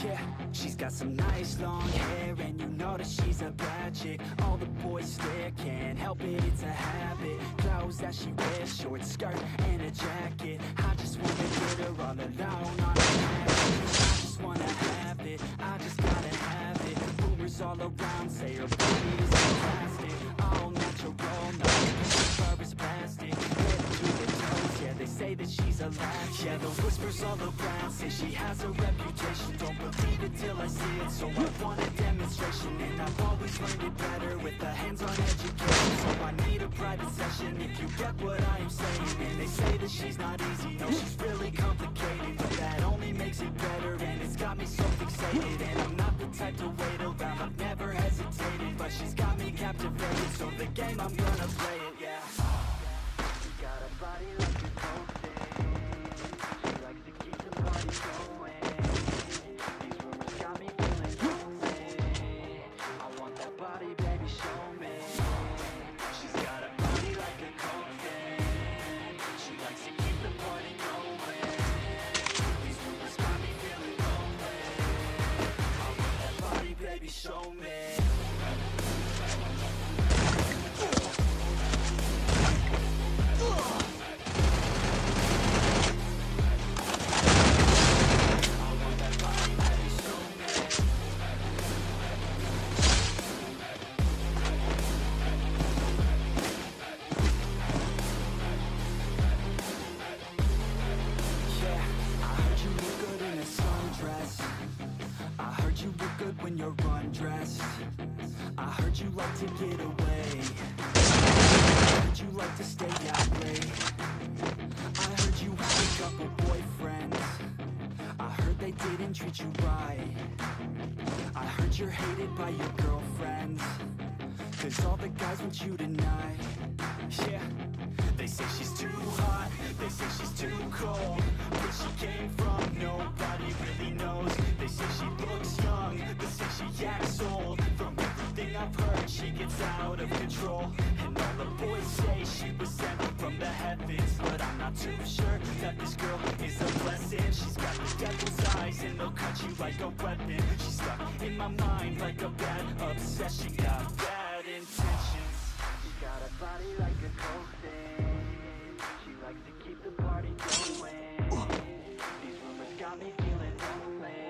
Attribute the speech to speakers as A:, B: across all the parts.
A: Yeah, she's got some nice long hair, and you know that she's a bad chick. All the boys stare, can't help it, it's a habit. Clothes that she wears, short skirt and a jacket. I just wanna get her all alone on a napkin. I just wanna have it, I just gotta have it. Rumors all around say her body is fantastic. All natural, no fur is plastic. Head to the toes, yeah, they say that she's a latch. Yeah, the whispers all around say she has a reputation. Don't believe it till I see it, so I want a demonstration. And I've always learned it better with a hands-on education. So I need a private session if you get what I am saying. And they say that she's not easy, no, she's really complicated. But that only makes it better, and it's got me so fixated. And I'm not the type to wait around, I've never hesitated. But she's got me captivated, so the game, I'm gonna play it, yeah. She got a body like a cocaine. She likes to keep the party going. These rumors got me feeling lonely. I want that body, baby, show me. She's got a body like a cocaine. She likes to keep the party going. These rumors got me feeling lonely. I want that body, baby, show me. When you're undressed, I heard you like to get away. I heard you like to stay out late. I heard you had a couple boyfriends. I heard they didn't treat you right. I heard you're hated by your girlfriends, 'cause all the guys want you tonight. Yeah, they say she's too hot, they say she's too cold. Where she came from, nobody really knows. They say she looks young, they say she acts old. From everything I've heard, she gets out of control. And all the boys say she was sent from the heavens. But I'm not too sure that this girl is a blessing. She's got the devil's eyes and they'll cut you like a weapon. She's stuck in my mind like a bad obsession. Got bad intentions. She's got a body like a cocaine. She likes to keep the party going. These rumors got me feeling lonely.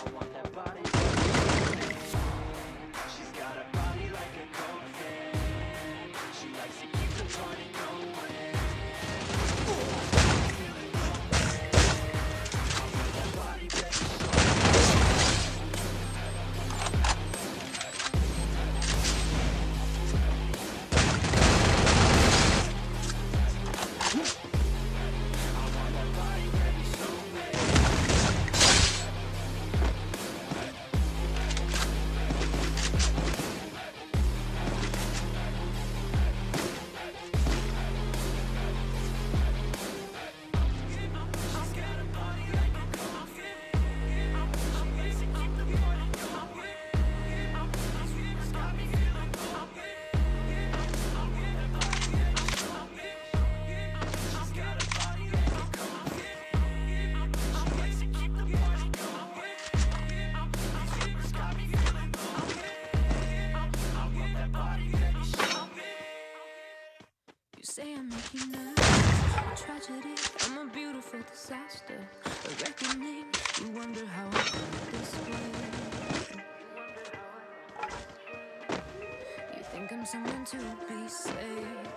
A: I want that body. She's got a body like a cocaine. She likes to keep the party going. Feeling lonely. I want that body, baby.
B: Say I'm making up a tragedy, I'm a beautiful disaster, a reckoning. You wonder how I got this way. You think I'm someone to be saved,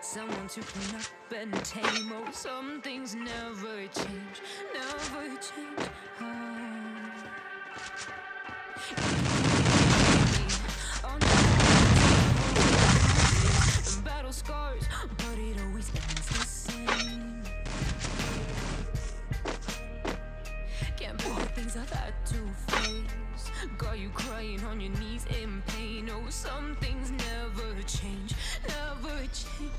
B: someone to clean up and tame. Oh, some things never change, never change. Battle scars, but it always ends the same. Can't put the things I've had to face. Got you crying on your knees in pain. Oh, some things never change, never change.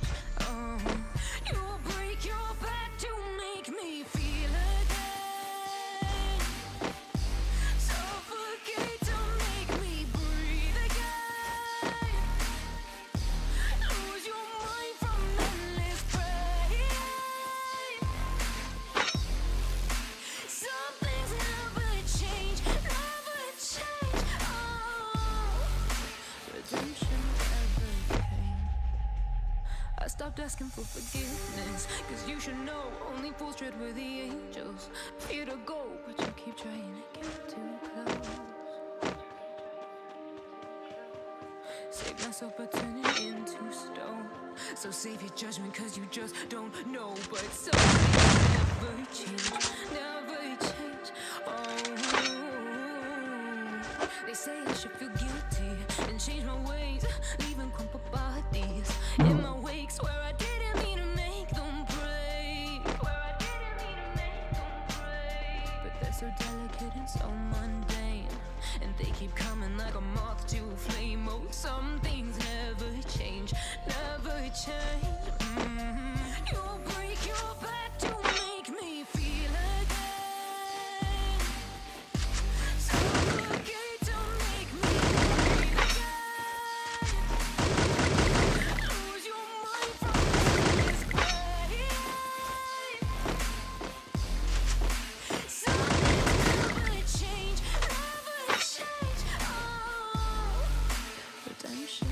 B: You break your back to make me feel again. Suffocate to make me breathe again. Lose your mind from endless pain. Some things never stopped asking for forgiveness. Cause you should know only fools tread with the angels. Fear to go, but you keep trying to get too close. Save myself by turning into stone. So save your judgment cause you just don't know. But some things never change, never change. Oh, they say I should feel guilty and change my ways, leaving crumpled bodies in my wake. Swear I didn't mean to make them break. Swear I didn't mean to make them break. But they're so delicate and so mundane, and they keep coming like a moth to a flame. Oh, some things never change, never change. You'll break your back to make me feel again. So forget to make me breathe again. Lose your mind from this pain. Some things never change, never change. Oh, redemption.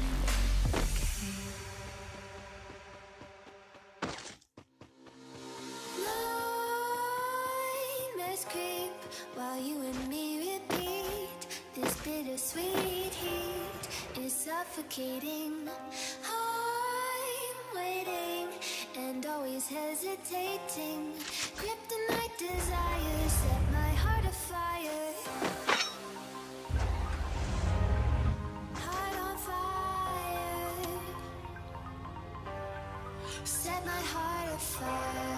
B: Nightmares creep while you and me repeat. This bittersweet heat is suffocating. I'm waiting and always hesitating. Kryptonite desires set my heart afire. Heart on fire. Set my heart afire.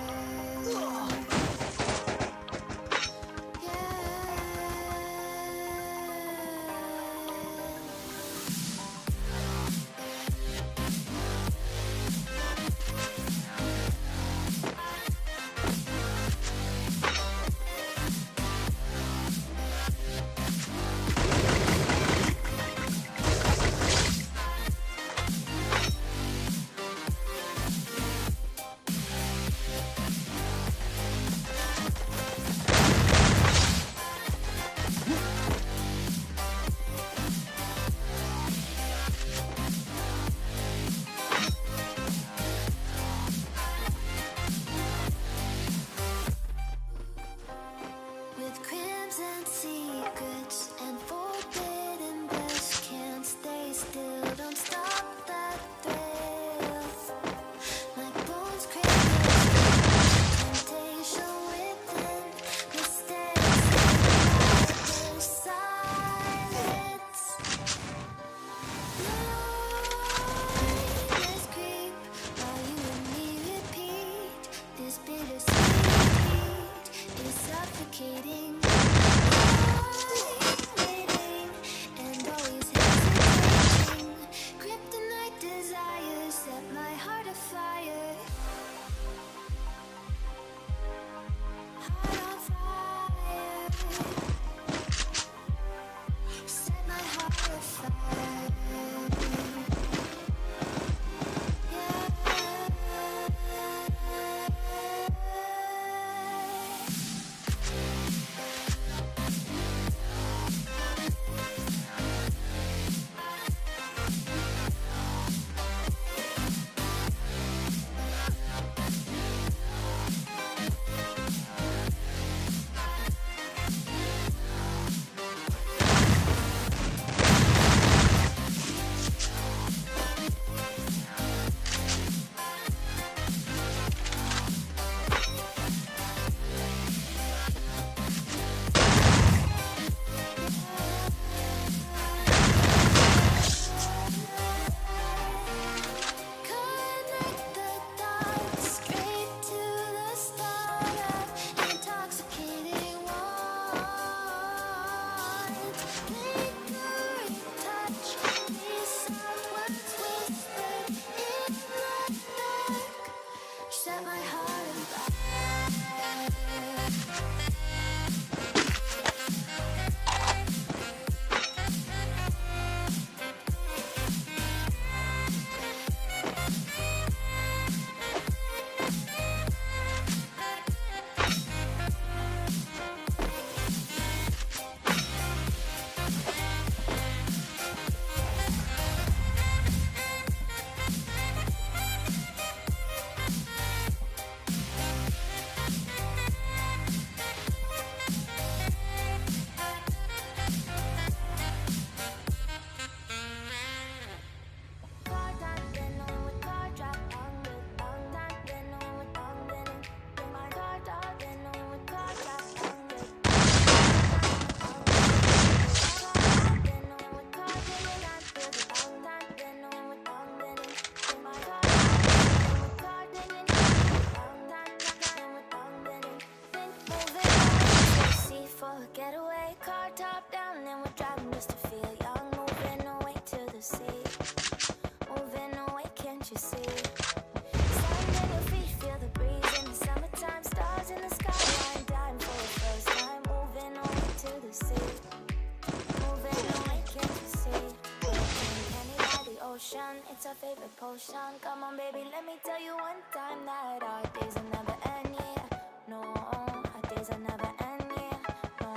C: what's our favorite potion? Come on, baby, let me tell you one time that our days will never end, yeah. No, our days will never end, yeah. No.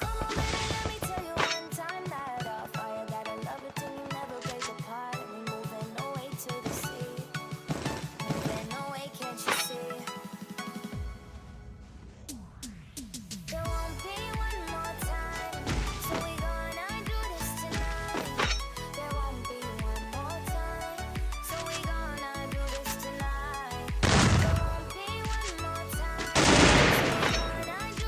C: Come on, baby, let me tell you one time that our fire got a love between you never break apart. And we moving away to the sea. Moving away, can't you see? There won't be one more time, so we gonna do this tonight. There won't be one more time, so we gonna do this tonight. There won't be one more time, so we gonna do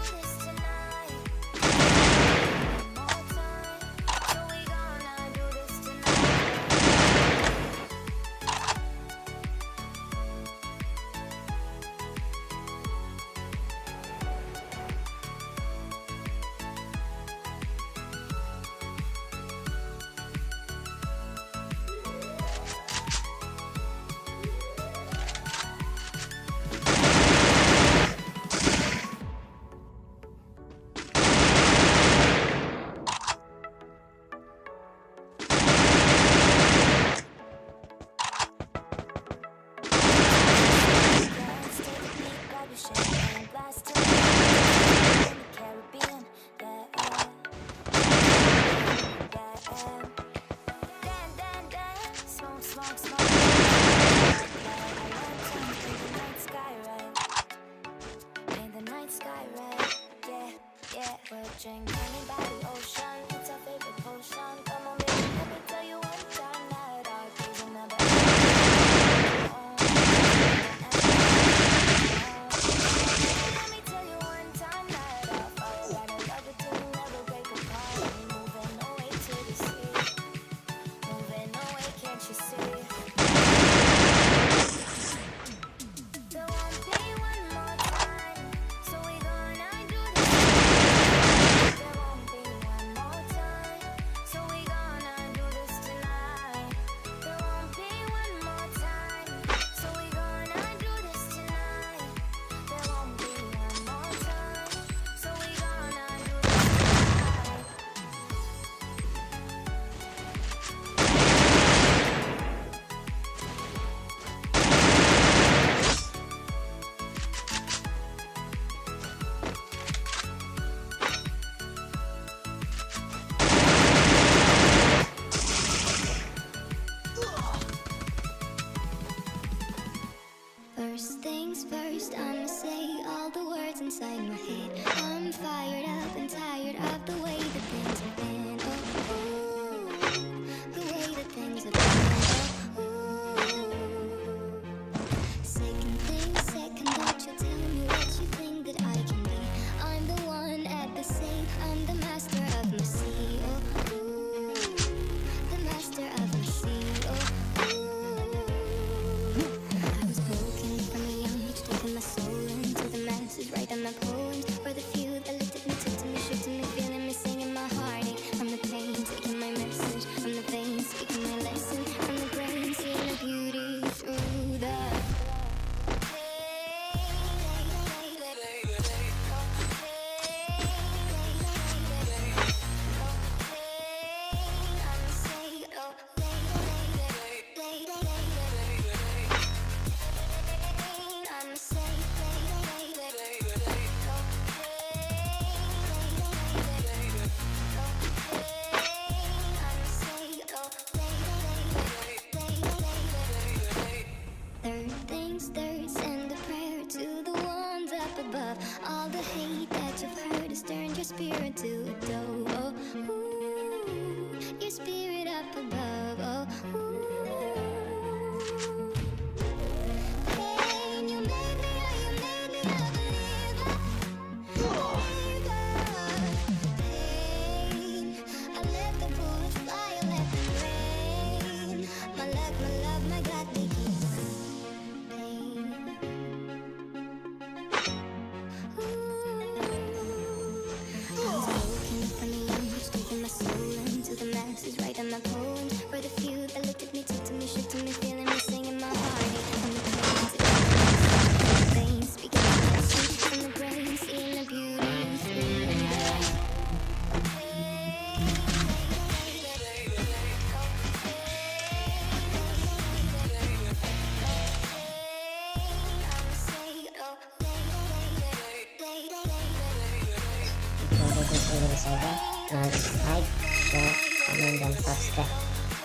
D: video saja. Jangan lupa like, share, comment, dan subscribe.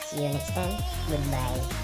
D: See you next time. Goodbye.